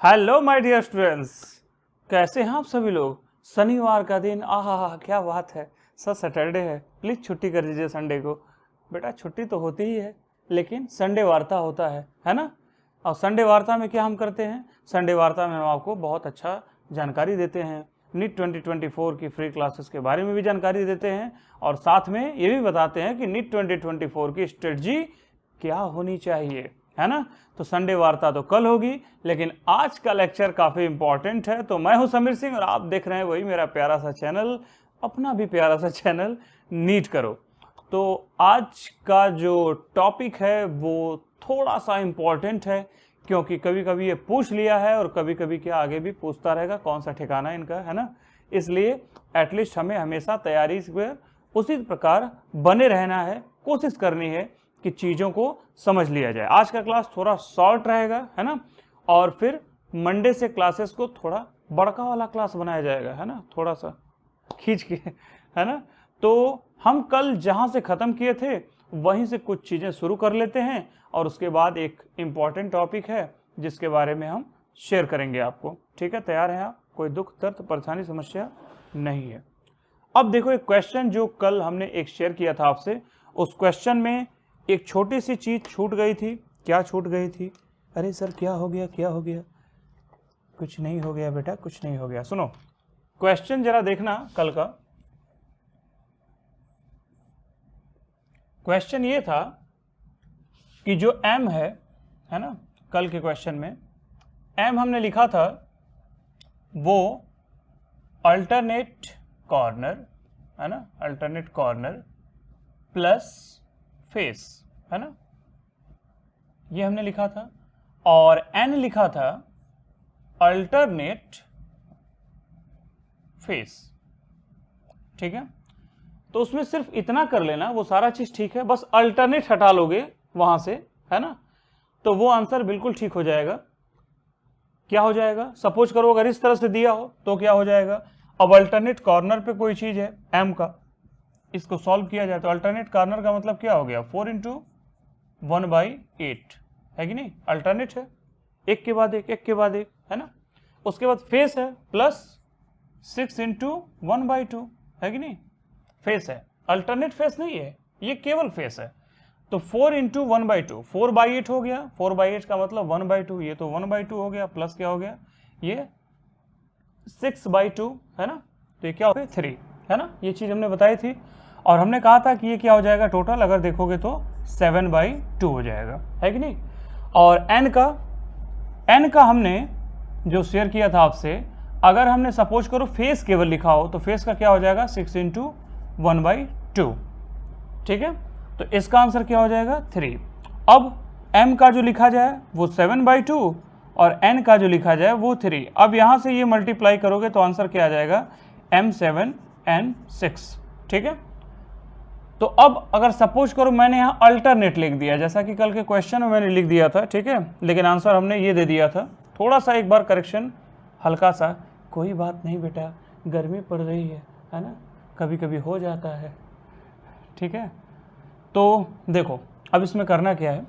Hello my dear students, कैसे हैं आप सभी लोग। शनिवार का दिन, आहा क्या बात है। सर सैटरडे है, प्लीज़ छुट्टी कर दीजिए संडे को। बेटा छुट्टी तो होती ही है, लेकिन संडे वार्ता होता है ना। और संडे वार्ता में क्या हम करते हैं, संडे वार्ता में हम आपको बहुत अच्छा जानकारी देते हैं। नीट 2024 की फ्री क्लासेस के बारे में भी जानकारी देते हैं और साथ में ये भी बताते हैं कि नीट 2024 की स्ट्रेटजी क्या होनी चाहिए, है ना। तो संडे वार्ता तो कल होगी, लेकिन आज का लेक्चर काफ़ी इंपॉर्टेंट है। तो मैं हूं समीर सिंह और आप देख रहे हैं वही मेरा प्यारा सा चैनल, अपना भी प्यारा सा चैनल नीट करो। तो आज का जो टॉपिक है वो थोड़ा सा इंपॉर्टेंट है, क्योंकि कभी कभी ये पूछ लिया है और कभी कभी क्या आगे भी पूछता रहेगा, कौन सा ठिकाना इनका, है ना। इसलिए एटलीस्ट हमें हमेशा तैयारी से उसी प्रकार बने रहना है, कोशिश करनी है कि चीज़ों को समझ लिया जाए। आज का क्लास थोड़ा शॉर्ट रहेगा, है ना, और फिर मंडे से क्लासेस को थोड़ा बड़का वाला क्लास बनाया जाएगा, है ना, थोड़ा सा खींच के, है ना। तो हम कल जहाँ से ख़त्म किए थे वहीं से कुछ चीज़ें शुरू कर लेते हैं और उसके बाद एक इम्पॉर्टेंट टॉपिक है जिसके बारे में हम शेयर करेंगे आपको। ठीक है, तैयार हैं आप? कोई दुख दर्द परेशानी समस्या नहीं है। अब देखो, एक क्वेश्चन जो कल हमने एक शेयर किया था आपसे, उस क्वेश्चन में एक छोटी सी चीज छूट गई थी। क्या छूट गई थी? अरे सर क्या हो गया, क्या हो गया? कुछ नहीं हो गया बेटा, कुछ नहीं हो गया। सुनो क्वेश्चन जरा देखना कल का। क्वेश्चन ये था कि जो m है ना, कल के क्वेश्चन में m हमने लिखा था वो अल्टरनेट कॉर्नर, है ना, अल्टरनेट कॉर्नर प्लस फेस, है ना, ये हमने लिखा था। और n लिखा था अल्टरनेट फेस। ठीक है, तो उसमें सिर्फ इतना कर लेना, वो सारा चीज ठीक है, बस अल्टरनेट हटा लोगे वहां से, है ना, तो वो आंसर बिल्कुल ठीक हो जाएगा। क्या हो जाएगा? सपोज करो अगर इस तरह से दिया हो तो क्या हो जाएगा। अब अल्टरनेट कॉर्नर पे कोई चीज है m का, इसको सॉल्व किया जाए तो अल्टरनेट कॉर्नर का मतलब क्या हो गया, 4 × 1/8, है कि नहीं। अल्टरनेट है, एक के बाद एक, एक के बाद एक, है ना। उसके बाद फेस है प्लस 6 × 1/2, है कि नहीं। फेस है, अल्टरनेट फेस नहीं है, ये केवल फेस है। तो 4 × 1/2, 4/8 हो गया। 4/8 का मतलब 1/2, ये तो 1/2 हो गया, प्लस क्या हो गया, ये 6/2, है ना। तो ये क्या हो गया, 3, है ना। ये चीज हमने बताई थी और हमने कहा था कि ये क्या हो जाएगा, टोटल अगर देखोगे तो 7/2 हो जाएगा, है कि नहीं। और n का हमने जो शेयर किया था आपसे, अगर हमने सपोज करो फेस केवल लिखा हो तो फेस का क्या हो जाएगा, 6 × 1/2। ठीक है, तो इसका आंसर क्या हो जाएगा, 3। अब m का जो लिखा जाए वो 7/2 और n का जो लिखा जाए वो 3। अब यहां से ये मल्टीप्लाई करोगे तो आंसर क्या आ जाएगा, m7 n 6। ठीक है, तो अब अगर सपोज करो मैंने यहाँ अल्टरनेट लिख दिया, जैसा कि कल के क्वेश्चन में मैंने लिख दिया था, ठीक है, लेकिन आंसर हमने ये दे दिया था। थोड़ा सा एक बार करेक्शन, हल्का सा, कोई बात नहीं बेटा, गर्मी पड़ रही है ना, कभी कभी हो जाता है। ठीक है, तो देखो अब इसमें करना क्या है,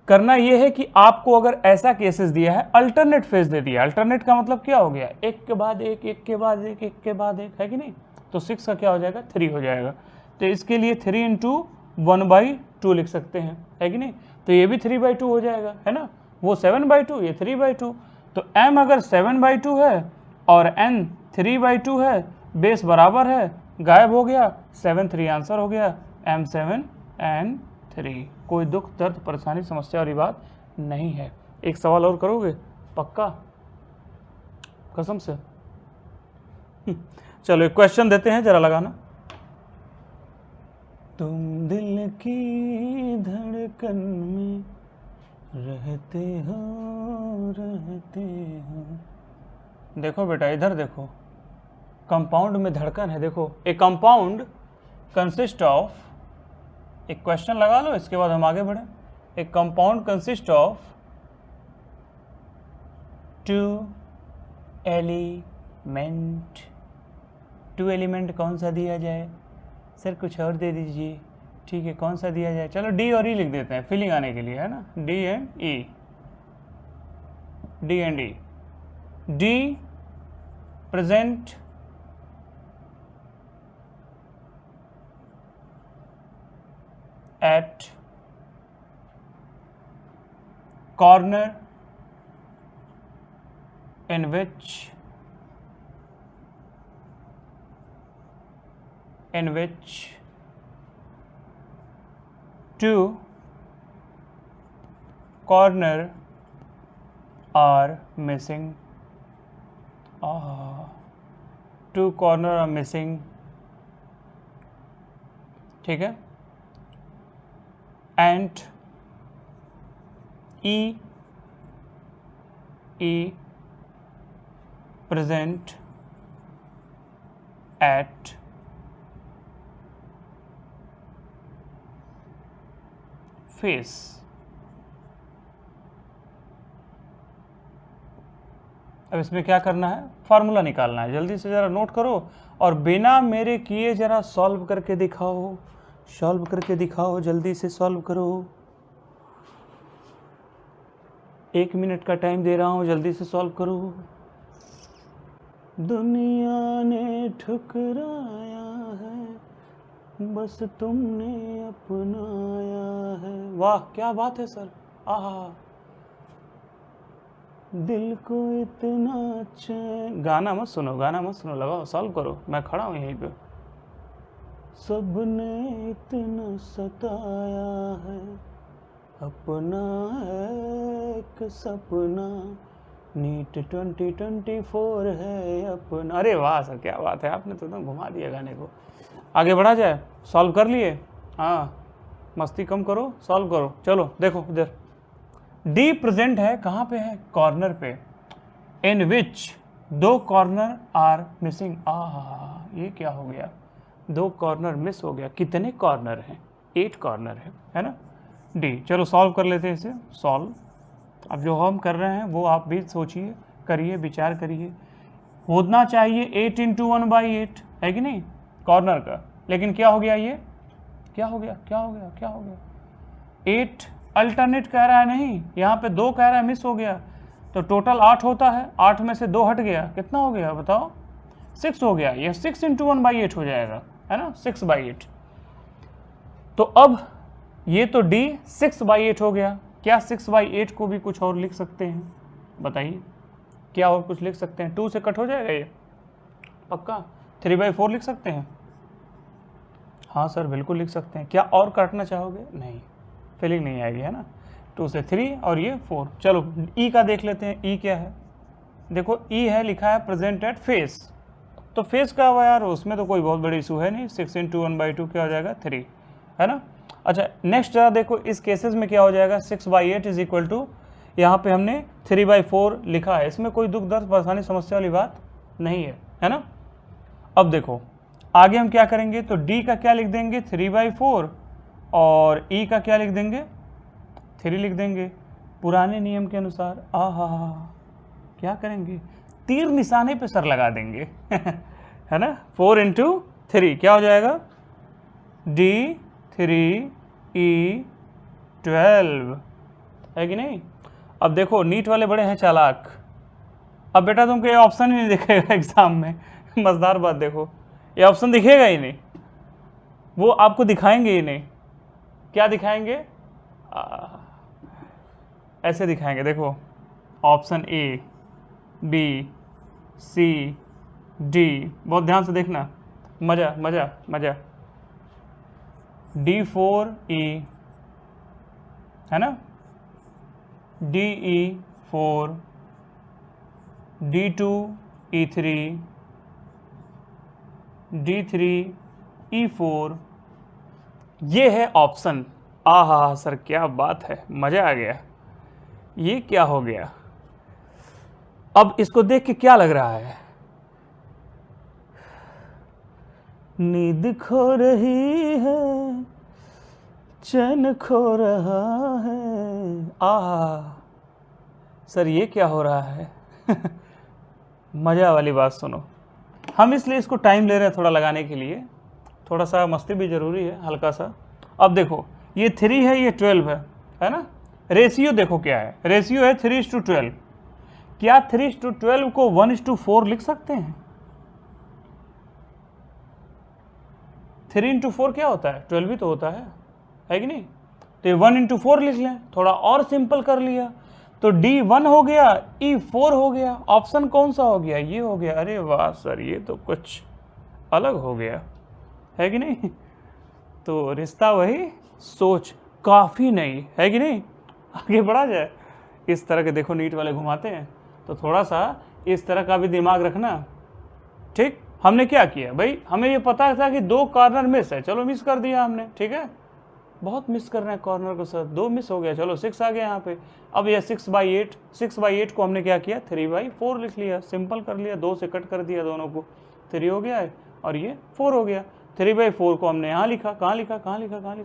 करना यह है कि आपको अगर ऐसा केसेस दिया है, अल्टरनेट फेज दे दिया, अल्टरनेट का मतलब क्या हो गया, एक के बाद एक, एक के बाद एक, एक के बाद एक, है कि नहीं। तो 6 का क्या हो जाएगा, 3 हो जाएगा। तो इसके लिए 3 × 1/2 लिख सकते हैं, है कि नहीं। तो ये भी 3/2 हो जाएगा, है ना, वो 7/2, ये 3/2। तो m अगर 7/2 है और n 3/2 है, बेस बराबर है, गायब हो गया, 7 3 आंसर हो गया, m7 n 3। कोई दुख दर्द परेशानी समस्या वाली बात नहीं है। एक सवाल और करोगे पक्का, कसम से? चलो एक क्वेश्चन देते हैं, जरा लगाना। तुम दिल की धड़कन में रहते हो। देखो बेटा इधर देखो, कंपाउंड में धड़कन है। देखो, ए कंपाउंड कंसिस्ट ऑफ, एक क्वेश्चन लगा लो इसके बाद हम आगे बढ़े। ए compound consist of 2 element. 2 element कौन सा दिया जाए सर, कुछ और दे दीजिए। ठीक है, कौन सा दिया जाए, चलो डी और ई लिख देते हैं फीलिंग आने के लिए, है ना, D and E. D and E. D present at corner in which two corner are missing. Two corner are missing. ठीक है. And E present at face. अब इसमें क्या करना है, फार्मूला निकालना है. जल्दी से ज़रा नोट करो और बिना मेरे किए ज़रा सॉल्व करके दिखाओ. जल्दी से सॉल्व करो. 1 मिनट का टाइम दे रहा हूँ, जल्दी से सॉल्व करो. दुनिया ने ठुकराया है, बस तुमने अपनाया है. वाह क्या बात है सर. आहा, दिल को इतना चैन. गाना मत सुनो, लगाओ, सॉल्व करो. मैं खड़ा हूँ यहीं पे. सबने इतना सताया है, अपना एक सपना, नीट 2024 है अपना. अरे वाह सर क्या बात है, आपने तो एकदम घुमा दिया गाने को. आगे बढ़ा जाए. सॉल्व कर लिए. हाँ, मस्ती कम करो, सॉल्व करो. चलो देखो इधर. डी प्रेजेंट है, कहाँ पे है, कॉर्नर पे. इन विच 2 कॉर्नर आर मिसिंग. ये क्या हो गया, 2 कॉर्नर मिस हो गया. कितने कॉर्नर हैं, 8 कॉर्नर है ना. डी. चलो सॉल्व कर लेते हैं इसे. सॉल्व. अब जो हम कर रहे हैं वो आप भी सोचिए, करिए, विचार करिए. होना चाहिए 8 × 1/8 है कि नहीं, कॉर्नर का. लेकिन क्या हो गया, ये क्या हो गया. 8 अल्टरनेट कह रहा है, नहीं यहाँ पे 2 कह रहा है, मिस हो गया. तो टोटल 8 होता है, 8 में से 2 हट गया. कितना हो गया बताओ, 6 हो गया. ये 6 × 1/8 हो जाएगा, है ना, 6/8. तो अब ये तो D 6/8 हो गया. क्या 6/8 को भी कुछ और लिख सकते हैं, बताइए. क्या और कुछ लिख सकते हैं. 2 से कट हो जाएगा ये पक्का. 3/4 लिख सकते हैं. हाँ सर बिल्कुल लिख सकते हैं. क्या और काटना चाहोगे, नहीं, फीलिंग नहीं आएगी, है ना. 2 से 3 और ये 4. चलो ई का देख लेते हैं. ई क्या है, देखो ई है, लिखा है प्रेजेंट एट फेस. तो फेस का हुआ यार, उसमें तो कोई बहुत बड़ी इशू है नहीं. 6 × 1/2 क्या हो जाएगा, 3, है ना. अच्छा नेक्स्ट जरा देखो, इस केसेस में क्या हो जाएगा. 6/8 इज इक्वल टू, यहाँ पे हमने 3/4 लिखा है. इसमें कोई दुख दर्द परेशानी समस्या वाली बात नहीं है ना. अब देखो आगे हम क्या करेंगे. तो डी का क्या लिख देंगे, 3/4, और ई का क्या लिख देंगे, 3 लिख देंगे पुराने नियम के अनुसार. क्या करेंगे, तीर निशाने पे सर लगा देंगे है ना. 4 × 3 क्या हो जाएगा, D 3 E 12 है कि नहीं. अब देखो नीट वाले बड़े हैं चालाक. अब बेटा तुमको ये ऑप्शन ही नहीं दिखेगा एग्जाम में. मजेदार बात देखो, ये ऑप्शन दिखेगा ही नहीं. वो आपको दिखाएंगे ही नहीं. क्या दिखाएंगे, ऐसे दिखाएंगे. देखो option A B C D. बहुत ध्यान से देखना, मजा. D4 E है ना, DE 4, D2 E3, D3 E4. ये है ऑप्शन. सर क्या बात है, मजा आ गया. ये क्या हो गया. अब इसको देख के क्या लग रहा है, नींद खो रही है, चैन खो रहा है. सर ये क्या हो रहा है मजा वाली बात सुनो. हम इसलिए इसको टाइम ले रहे हैं थोड़ा लगाने के लिए. थोड़ा सा मस्ती भी जरूरी है, हल्का सा. अब देखो ये 3 है, ये 12 है ना. रेशियो देखो क्या है, रेशियो है 3:12. क्या 3:12 को 1:4 लिख सकते हैं? 3:4 क्या होता है? 12 भी तो होता है कि नहीं? तो ये 1:4 लिख लें, थोड़ा और सिंपल कर लिया तो D 1 हो गया, E 4 हो गया। ऑप्शन कौन सा हो गया? ये हो गया। अरे वाह सर, ये तो कुछ अलग हो गया, है कि नहीं? तो रिश्ता वही, सोच काफ़ी नहीं, है कि नहीं? आगे बढ़ा जाए। इस तरह के देखो नीट वाले घुमाते हैं, तो थोड़ा सा इस तरह का भी दिमाग रखना। ठीक, हमने क्या किया भाई, हमें ये पता था कि 2 कॉर्नर मिस है, चलो मिस कर दिया हमने। ठीक है, बहुत मिस कर रहे हैं कॉर्नर को सर, 2 मिस हो गया, चलो 6 आ गया यहाँ पे। अब यह 6/8 को हमने क्या किया, 3/4 लिख लिया, सिंपल कर लिया, 2 से कट कर दिया दोनों को, 3 हो गया है और ये 4 हो गया। 3/4 को हमने यहाँ लिखा, कहाँ लिखा,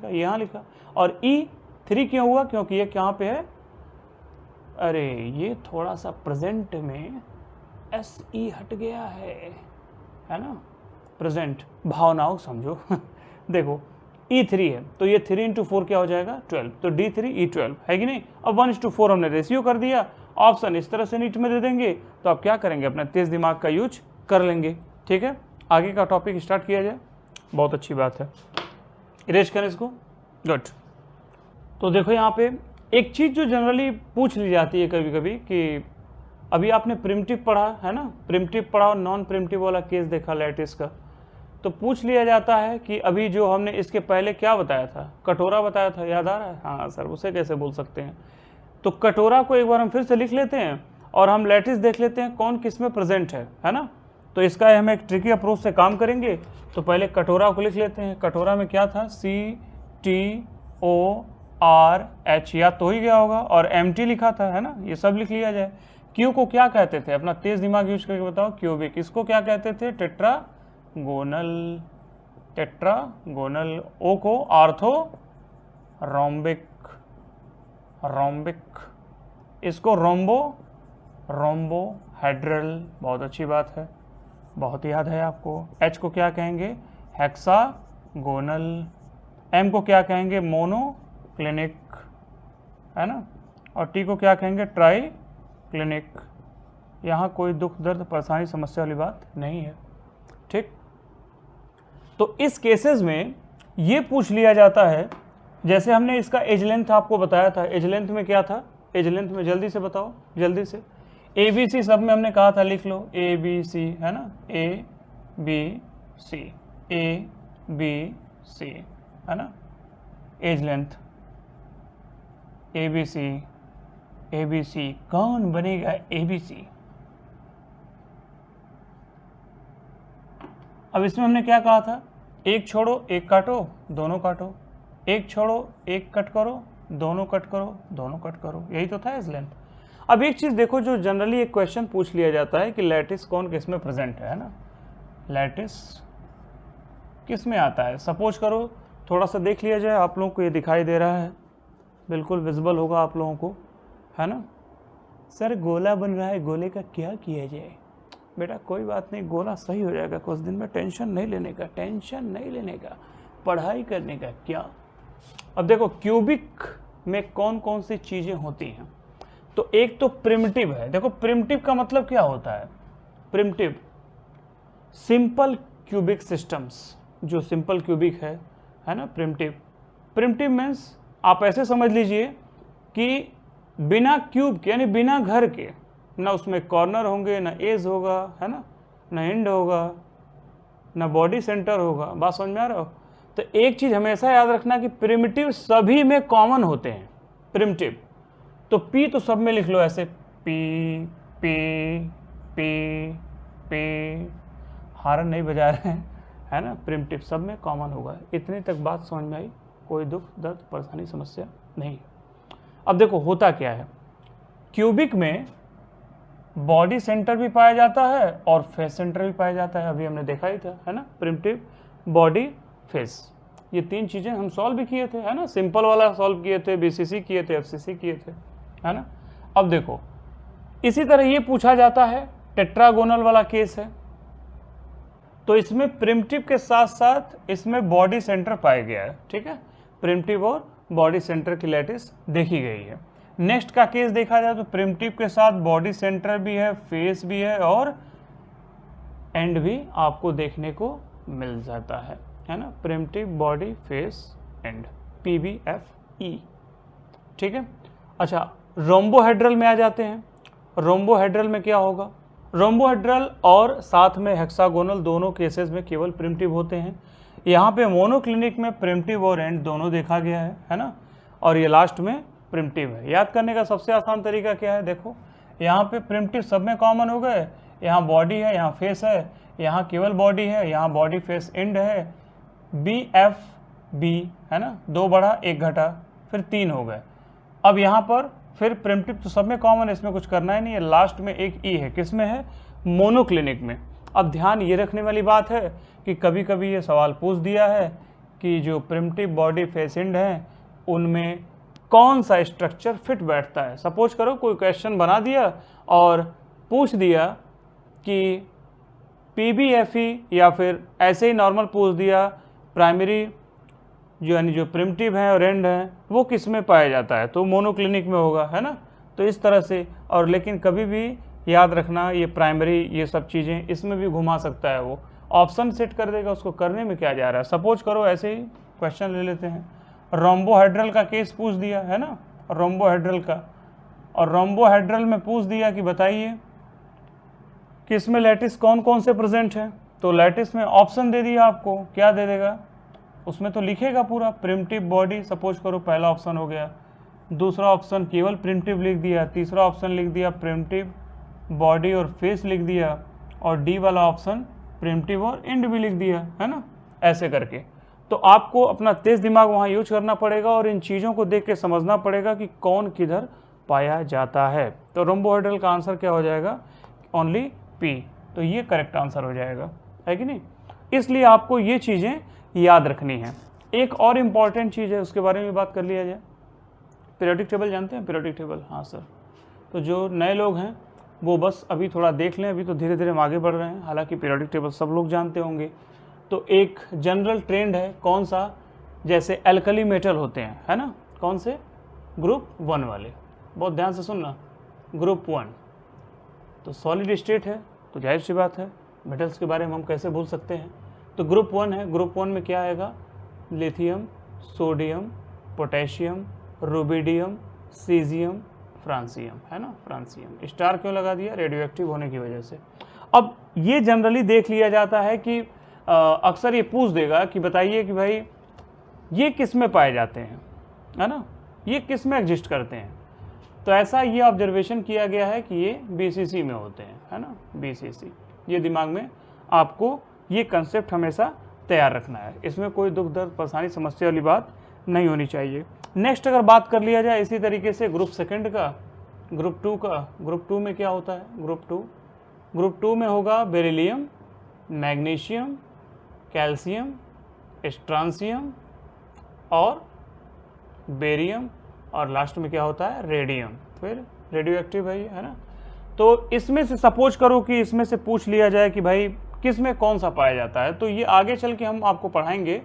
यहाँ लिखा। और E 3 क्यों हुआ? क्योंकि ये कहाँ पे है, अरे ये थोड़ा सा प्रेजेंट में SE हट गया है ना, प्रेजेंट भावनाओं समझो। देखो E3 है तो ये 3 × 4 क्या हो जाएगा, 12, तो D3 E12, है कि नहीं? अब 1:4 हमने रेशियो कर दिया। ऑप्शन इस तरह से नीट में दे देंगे, तो आप क्या करेंगे, अपना तेज दिमाग का यूज कर लेंगे। ठीक है, आगे का टॉपिक स्टार्ट किया जाए। बहुत अच्छी बात है, इरेज करें इसको, गुड। तो देखो यहाँ पे एक चीज़ जो जनरली पूछ ली जाती है कभी कभी कि अभी आपने प्रिमिटिव पढ़ा है ना, प्रिमिटिव पढ़ा और नॉन प्रिमिटिव वाला केस देखा लैटिस का, तो पूछ लिया जाता है कि अभी जो हमने इसके पहले क्या बताया था, कटोरा बताया था, याद आ रहा है? हाँ सर, उसे कैसे बोल सकते हैं? तो कटोरा को एक बार हम फिर से लिख लेते हैं और हम लैटिस देख लेते हैं कौन किस में प्रेजेंट है ना। तो इसका हम एक ट्रिकी अप्रोच से काम करेंगे। तो पहले कटोरा को लिख लेते हैं। कटोरा में क्या था, CTORH, या तो ही गया होगा, और MT लिखा था, है ना, ये सब लिख लिया जाए। क्यू को क्या कहते थे, अपना तेज दिमाग यूज करके बताओ, क्यूबिक। इसको क्या कहते थे, टेट्रागोनल। O को आर्थो रोम्बिक, इसको रोम्बोहेड्रल, बहुत अच्छी बात है, बहुत याद है आपको। H को क्या कहेंगे, हेक्सागोनल। M को क्या कहेंगे, मोनोक्लिनिक, है ना, और T को क्या कहेंगे, ट्राइक्लिनिक। यहाँ कोई दुख दर्द परेशानी समस्या वाली बात नहीं है। ठीक, तो इस केसेस में ये पूछ लिया जाता है, जैसे हमने इसका एज लेंथ आपको बताया था। एज लेंथ में क्या था, एज लेंथ में जल्दी से बताओ, जल्दी से। ABC सब में हमने कहा था, लिख लो ABC, है ना, ABC, है ना, एज लेंथ ABC। कौन बनेगा ABC? अब इसमें हमने क्या कहा था, एक छोड़ो एक काटो दोनों काटो, एक छोड़ो एक कट करो दोनों कट करो, दोनों कट करो, यही तो था एज लेंथ। अब एक चीज़ देखो, जो जनरली एक क्वेश्चन पूछ लिया जाता है कि लैटिस कौन किस में प्रेजेंट है ना, लैटिस किस में आता है। सपोज करो, थोड़ा सा देख लिया जाए, आप लोगों को ये दिखाई दे रहा है, बिल्कुल विजिबल होगा आप लोगों को, है ना। सर गोला बन रहा है, गोले का क्या किया जाए? बेटा कोई बात नहीं, गोला सही हो जाएगा कुछ दिन में, टेंशन नहीं लेने का, पढ़ाई करने का क्या। अब देखो क्यूबिक में कौन कौन सी चीज़ें होती हैं, तो एक तो प्रिमिटिव है। देखो प्रिमिटिव का मतलब क्या होता है, प्रिमिटिव सिंपल क्यूबिक सिस्टम्स, जो सिंपल क्यूबिक है ना, प्रिमिटिव मीन्स आप ऐसे समझ लीजिए कि बिना क्यूब के, यानी बिना घर के, ना उसमें कॉर्नर होंगे, ना एज होगा, है ना, ना एंड होगा, ना बॉडी सेंटर होगा। बात समझ में आ रहा हो? तो एक चीज़ हमेशा याद रखना कि प्रिमिटिव सभी में कॉमन होते हैं, प्रिमिटिव। तो पी तो सब में लिख लो ऐसे, पी पी पी पी, हारन नहीं बजा रहे हैं, है ना, प्रिमिटिव सब में कॉमन होगा। इतनी तक बात समझ में आई, कोई दुख दर्द परेशानी समस्या नहीं। अब देखो होता क्या है, क्यूबिक में बॉडी सेंटर भी पाया जाता है और फेस सेंटर भी पाया जाता है, अभी हमने देखा ही था, है ना, प्रिमिटिव, बॉडी, फेस, ये 3 चीज़ें हम सॉल्व भी किए थे, है ना, सिंपल वाला सॉल्व किए थे, BCC किए थे, FCC किए थे, है ना। अब देखो इसी तरह ये पूछा जाता है, टेट्रागोनल वाला केस है, तो इसमें प्रिमिटिव के साथ साथ इसमें बॉडी सेंटर पाया गया है। ठीक है, प्रिमिटिव और बॉडी सेंटर की लैटिस देखी गई है। नेक्स्ट का केस देखा जाए तो प्रिमिटिव के साथ बॉडी सेंटर भी है, फेस भी है और एंड भी आपको देखने को मिल जाता है ना। Primitive, body, face, and, PBFE। ठीक है। अच्छा, रोम्बोहेड्रल में आ जाते हैं। रोम्बोहेड्रल में क्या होगा? रोम्बोहेड्रल और साथ में हेक्सागोनल दोनों केसेस में केवल प्रिमिटिव होते हैं। यहाँ पे मोनोक्लिनिक में प्रिमिटिव और एंड दोनों देखा गया है ना, और ये लास्ट में प्रिमिटिव है। याद करने का सबसे आसान तरीका क्या है? देखो, यहाँ पे प्रिमिटिव सब में कॉमन हो गए। यहाँ बॉडी है, यहाँ फेस है, यहाँ केवल बॉडी है, यहाँ बॉडी फेस एंड है, BFB है ना, 2 बढ़ा 1 घटा, फिर 3 हो गए। अब यहाँ पर फिर प्रिमिटिव तो सब में कॉमन है, इसमें कुछ करना ही नहीं है। लास्ट में एक E है, किस में है? मोनोक्लिनिक में। अब ध्यान ये रखने वाली बात है कि कभी कभी ये सवाल पूछ दिया है कि जो प्रिमिटिव, बॉडी, फेस, एंड है उनमें कौन सा स्ट्रक्चर फिट बैठता है। सपोज करो कोई क्वेश्चन बना दिया और पूछ दिया कि PBFE, या फिर ऐसे ही नॉर्मल पूछ दिया प्राइमरी जो यानी जो प्रिमिटिव है और एंड है वो किस में पाया जाता है, तो मोनोक्लिनिक में होगा, है ना। तो इस तरह से, और लेकिन कभी भी याद रखना ये प्राइमरी ये सब चीज़ें इसमें भी घुमा सकता है, वो ऑप्शन सेट कर देगा, उसको करने में क्या जा रहा है। सपोज करो ऐसे ही क्वेश्चन ले लेते हैं, रोम्बोहेड्रल का केस पूछ दिया है ना, रोम्बोहेड्रल का, और रोम्बोहेड्रल में पूछ दिया कि बताइए कि इसमें लैटिस कौन कौन से प्रेजेंट है। तो लैटिस में ऑप्शन दे दिया आपको, क्या दे देगा उसमें, तो लिखेगा पूरा प्रिमिटिव, बॉडी, सपोज करो पहला ऑप्शन हो गया, दूसरा ऑप्शन केवल प्रिमिटिव लिख दिया, तीसरा ऑप्शन लिख दिया प्रिमिटिव, बॉडी और फेस लिख दिया, और डी वाला ऑप्शन प्रिमिटिव और एंड भी लिख दिया, है ना, ऐसे करके। तो आपको अपना तेज दिमाग वहाँ यूज करना पड़ेगा और इन चीज़ों को देख के समझना पड़ेगा कि कौन किधर पाया जाता है। तो रोम्बोहेड्रल का आंसर क्या हो जाएगा? Only P। तो ये करेक्ट आंसर हो जाएगा, है कि नहीं। इसलिए आपको ये चीज़ें याद रखनी है। एक और इम्पॉर्टेंट चीज़ है, उसके बारे में बात कर लिया जाए। पीरियोडिक टेबल जानते हैं? पीरियोडिक टेबल, हाँ सर। तो जो नए लोग हैं वो बस अभी थोड़ा देख लें, अभी तो धीरे धीरे हम आगे बढ़ रहे हैं। हालांकि पीरियोडिक टेबल सब लोग जानते होंगे। तो एक जनरल ट्रेंड है, कौन सा? जैसे एल्कली मेटल होते हैं, है ना, कौन से? ग्रुप 1 वाले, बहुत ध्यान से सुनना, ग्रुप 1। तो सॉलिड स्टेट है, तो जाहिर सी बात है मेटल्स के बारे में हम कैसे भूल सकते हैं। तो ग्रुप 1 है, ग्रुप 1 में क्या आएगा? Lithium, sodium, potassium, rubidium, caesium, francium, है ना, फ्रांसियम। स्टार क्यों लगा दिया? रेडियो एक्टिव होने की वजह से। अब ये जनरली देख लिया जाता है कि अक्सर ये पूछ देगा कि बताइए कि भाई ये किस में पाए जाते हैं, है ना, ये किस में एग्जिस्ट करते हैं। तो ऐसा ये ऑब्जर्वेशन किया गया है कि ये BCC में होते हैं, है ना, BCC। ये दिमाग में आपको ये कंसेप्ट हमेशा तैयार रखना है, इसमें कोई दुख दर्द परेशानी समस्या वाली बात नहीं होनी चाहिए। नेक्स्ट अगर बात कर लिया जाए इसी तरीके से ग्रुप सेकंड का, ग्रुप 2 का, ग्रुप 2 में क्या होता है? ग्रुप 2 में होगा बेरिलियम, मैग्नीशियम, कैल्शियम, स्ट्रांसियम और बेरियम, और लास्ट में क्या होता है? रेडियम। फिर रेडियो एक्टिव है ना। तो इसमें से सपोज करो कि इसमें से पूछ लिया जाए कि भाई किस में कौन सा पाया जाता है, तो ये आगे चल के हम आपको पढ़ाएंगे।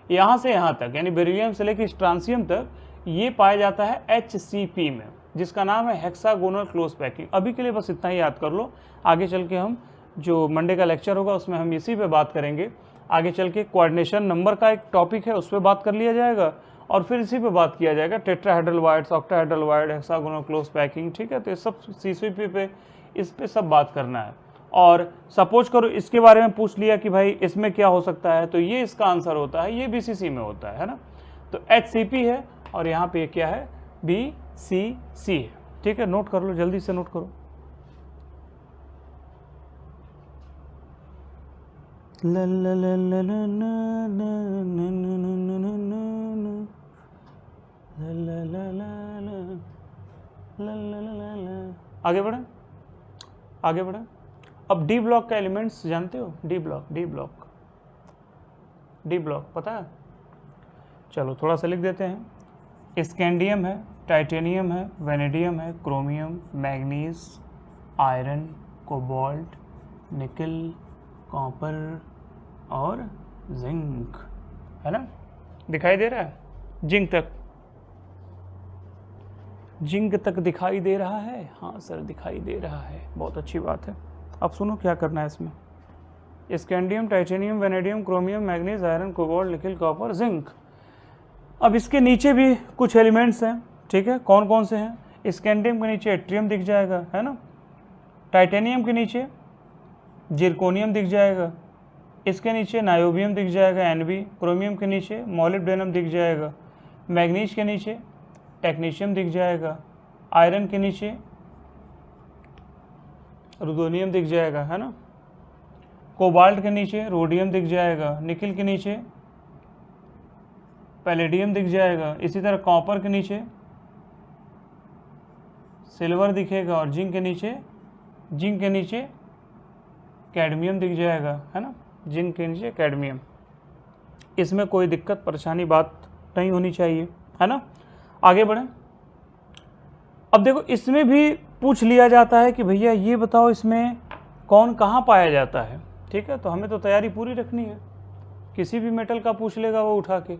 यहाँ से यहाँ तक यानी बेरिलियम से लेकर स्ट्रांसियम तक ये पाया जाता है HCP में, जिसका नाम है हेक्सागोनल क्लोज पैकिंग। अभी के लिए बस इतना ही याद कर लो, आगे चल के हम जो मंडे का लेक्चर होगा उसमें हम इसी पे बात करेंगे। आगे चल के कोऑर्डिनेशन नंबर का एक टॉपिक है, उस पर बात कर लिया जाएगा, और फिर इसी पे बात किया जाएगा tetrahedral wires, octahedral wire, hexagonal close packing. ठीक है, तो ये सब CCP पे इस पे सब बात करना है। और सपोज करो इसके बारे में पूछ लिया कि भाई इसमें क्या हो सकता है, तो ये इसका आंसर होता है, ये BCC में होता है ना। तो HCP है और यहाँ पे क्या है? BCC है। ठीक है, नोट कर लो, जल्दी से नोट करो। आगे बढ़े, आगे बढ़े। अब डी ब्लॉक का एलिमेंट्स जानते हो? डी ब्लॉक पता है? चलो थोड़ा सा लिख देते हैं। स्कैंडियम है, टाइटेनियम है, वेनेडियम है, क्रोमियम, मैग्नीज, आयरन, कोबाल्ट, निकल, कॉपर और जिंक, है ना। दिखाई दे रहा है? जिंक तक। जिंक तक दिखाई दे रहा है? हाँ सर दिखाई दे रहा है, बहुत अच्छी बात है। अब सुनो क्या करना है इसमें। Scandium, titanium, vanadium, chromium, manganese, iron, cobalt, निकल, कॉपर, जिंक। अब इसके नीचे भी कुछ एलिमेंट्स हैं, ठीक है, कौन कौन से हैं? स्कैंडियम के नीचे एट्रियम दिख जाएगा, है ना। टाइटेनियम के नीचे जिरकोनियम दिख जाएगा, इसके नीचे नायोबियम दिख जाएगा Nb, क्रोमियम के नीचे मोलिब्डेनम दिख जाएगा, मैग्नीज के नीचे टेक्नीशियम दिख जाएगा, आयरन के नीचे रुदोनियम दिख जाएगा, है ना। कोबाल्ट के नीचे रोडियम दिख जाएगा, निकिल के नीचे पैलेडियम दिख जाएगा, इसी तरह कॉपर के नीचे सिल्वर दिखेगा और जिंक के नीचे कैडमियम दिख जाएगा, है ना, जिंक के नीचे कैडमियम। इसमें कोई दिक्कत परेशानी बात नहीं होनी चाहिए, है ना। आगे बढ़ें। अब देखो इसमें भी पूछ लिया जाता है कि भैया ये बताओ इसमें कौन कहाँ पाया जाता है, ठीक है। तो हमें तो तैयारी पूरी रखनी है, किसी भी मेटल का पूछ लेगा वो उठा के।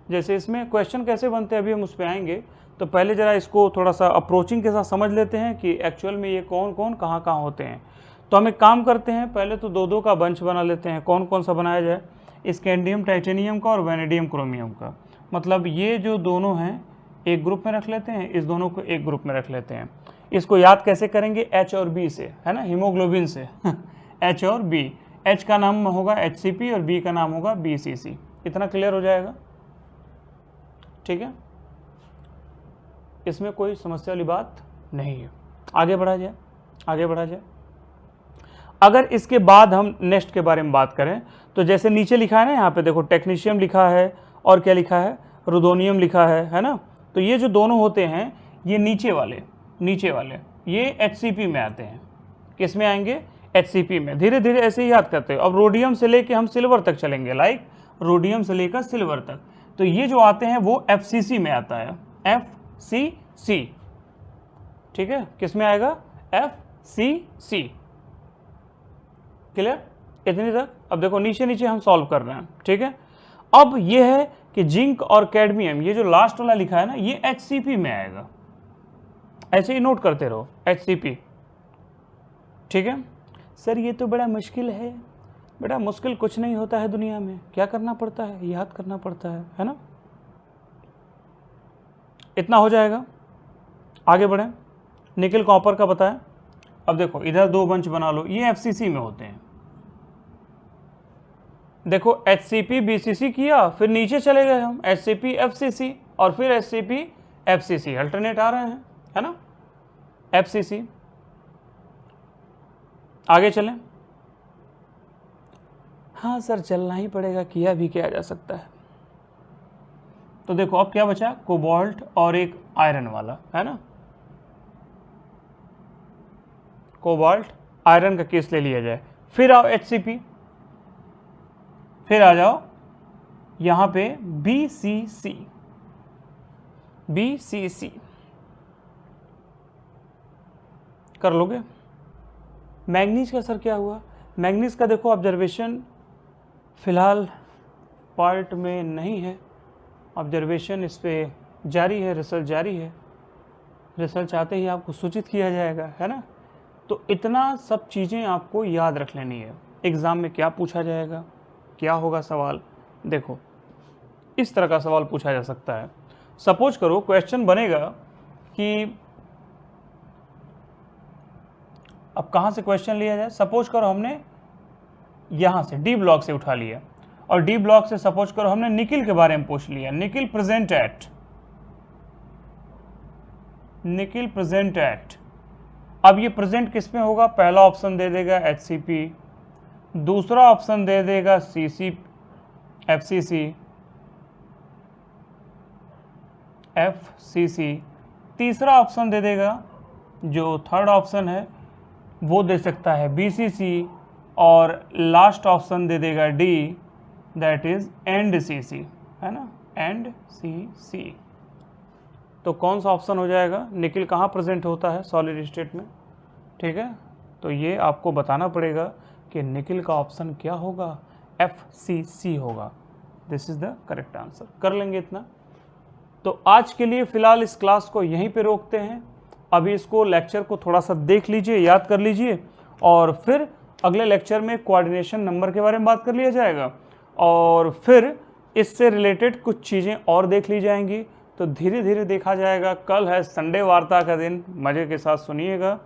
जैसे इसमें क्वेश्चन कैसे बनते हैं अभी हम उस पर आएंगे, तो पहले ज़रा इसको थोड़ा सा अप्रोचिंग के साथ समझ लेते हैं कि एक्चुअल में ये कौन कौन कहाँ कहाँ होते हैं। तो हम एक काम करते हैं, पहले तो दो का बंच बना लेते हैं। कौन कौन सा बनाया जाए? स्कैंडियम टाइटेनियम का और वेनेडियम क्रोमियम का। मतलब ये जो दोनों हैं एक ग्रुप में रख लेते हैं, इस दोनों को एक ग्रुप में रख लेते हैं। इसको याद कैसे करेंगे? H और B से, है ना, हीमोग्लोबिन से H और B। H का नाम होगा HCP और B का नाम होगा BCC। इतना क्लियर हो जाएगा, ठीक है। इसमें कोई समस्या वाली बात नहीं है। आगे बढ़ा जाए। अगर इसके बाद हम नेक्स्ट के बारे में बात करें तो जैसे नीचे लिखा है ना, यहाँ पे देखो टेक्नीशियम लिखा है और क्या लिखा है? रुदोनियम लिखा है ना। तो ये जो दोनों होते हैं ये नीचे वाले ये HCP में आते हैं। किस में आएंगे? HCP में। धीरे धीरे ऐसे ही याद करते हो। अब रोडियम से लेके हम सिल्वर तक चलेंगे, लाइक रोडियम से लेकर सिल्वर तक। तो ये जो आते हैं वो FCC में आता है, FCC, ठीक है। किस में आएगा? FCC। क्लियर इतनी तक? अब देखो नीचे हम सॉल्व कर रहे हैं, ठीक है। अब ये है कि जिंक और कैडमियम, ये जो लास्ट वाला लिखा है ना, ये HCP में आएगा। ऐसे ही नोट करते रहो, HCP, ठीक है। सर ये तो बड़ा मुश्किल है। बेटा मुश्किल कुछ नहीं होता है दुनिया में, क्या करना पड़ता है? याद करना पड़ता है ना। इतना हो जाएगा। आगे बढ़ें। निकल कॉपर का बताएं। अब देखो इधर दो बंच बना लो, ये FCC में होते हैं। देखो HCP BCC किया, फिर नीचे चले गए हम HCP FCC और फिर HCP FCC, अल्टरनेट आ रहे हैं, है ना, FCC। आगे चलें। हाँ सर चलना ही पड़ेगा, किया भी किया जा सकता है। तो देखो अब क्या बचा? कोबाल्ट और एक आयरन वाला, है ना। कोबाल्ट आयरन का केस ले लिया जाए। फिर आओ HCP, फिर आ जाओ यहां पे BCC कर लोगे। मैग्नीज का सर क्या हुआ? मैग्नीज का देखो ऑब्जर्वेशन फिलहाल पार्ट में नहीं है, ऑब्जर्वेशन इस पे जारी है, रिसर्च जारी है। रिसर्च आते ही आपको सूचित किया जाएगा, है ना। तो इतना सब चीज़ें आपको याद रख लेनी है। एग्ज़ाम में क्या पूछा जाएगा, क्या होगा सवाल। देखो इस तरह का सवाल पूछा जा सकता है। सपोज करो क्वेश्चन बनेगा कि अब कहाँ से क्वेश्चन लिया जाए। सपोज करो हमने यहाँ से D ब्लॉक से उठा लिया और D ब्लॉक से सपोज करो हमने निकिल के बारे में पूछ लिया। Nikhil present at. अब ये प्रेजेंट किस में होगा? पहला ऑप्शन दे देगा HCP, दूसरा ऑप्शन दे देगा FCC, तीसरा ऑप्शन दे देगा, जो थर्ड ऑप्शन है वो दे सकता है BCC, और लास्ट ऑप्शन दे देगा D, दैट इज NCC, है ना, NCC। तो कौन सा ऑप्शन हो जाएगा? निकिल कहाँ प्रेजेंट होता है? सॉलिड स्टेट में, ठीक है। तो ये आपको बताना पड़ेगा कि निकिल का ऑप्शन क्या होगा? FCC होगा। This is the correct answer. कर लेंगे इतना। तो आज के लिए फ़िलहाल इस क्लास को यहीं पे रोकते हैं। अभी इसको लेक्चर को थोड़ा सा देख लीजिए, याद कर लीजिए, और फिर अगले लेक्चर में कोऑर्डिनेशन नंबर के बारे में बात कर लिया जाएगा और फिर इससे रिलेटेड कुछ चीज़ें और देख ली जाएंगी। तो धीरे धीरे देखा जाएगा। कल है संडे वार्ता का दिन, मज़े के साथ सुनिएगा,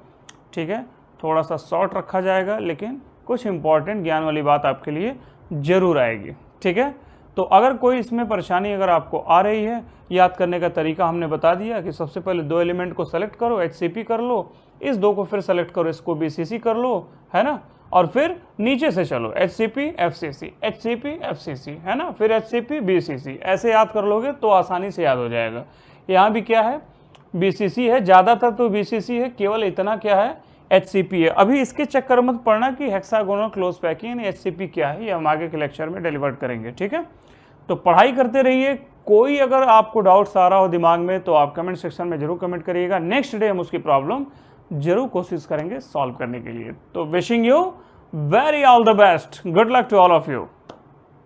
ठीक है। थोड़ा सा शॉर्ट रखा जाएगा लेकिन कुछ इंपॉर्टेंट ज्ञान वाली बात आपके लिए ज़रूर आएगी, ठीक है। तो अगर कोई इसमें परेशानी अगर आपको आ रही है, याद करने का तरीका हमने बता दिया कि सबसे पहले 2 एलिमेंट को सेलेक्ट करो, HCP कर लो, इस 2 को फिर सेलेक्ट करो, इसको BCC कर लो, है ना, और फिर नीचे से चलो HCP FCC HCP FCC, है ना, फिर HCP BCC, ऐसे याद कर लोगे तो आसानी से याद हो जाएगा। यहाँ भी क्या है, BCC है, ज़्यादातर तो BCC है, केवल इतना क्या है HCP है। अभी इसके चक्कर मत पड़ना कि हेक्सागोनल क्लोज पैकिंग यानी HCP क्या है, ये हम आगे के लेक्चर में डिलीवर करेंगे, ठीक है। तो पढ़ाई करते रहिए। कोई अगर आपको डाउट्स आ रहा हो दिमाग में तो आप कमेंट सेक्शन में जरूर कमेंट करिएगा। नेक्स्ट डे हम उसकी प्रॉब्लम जरूर कोशिश करेंगे सॉल्व करने के लिए। तो wishing you very all the best, good luck to all of you.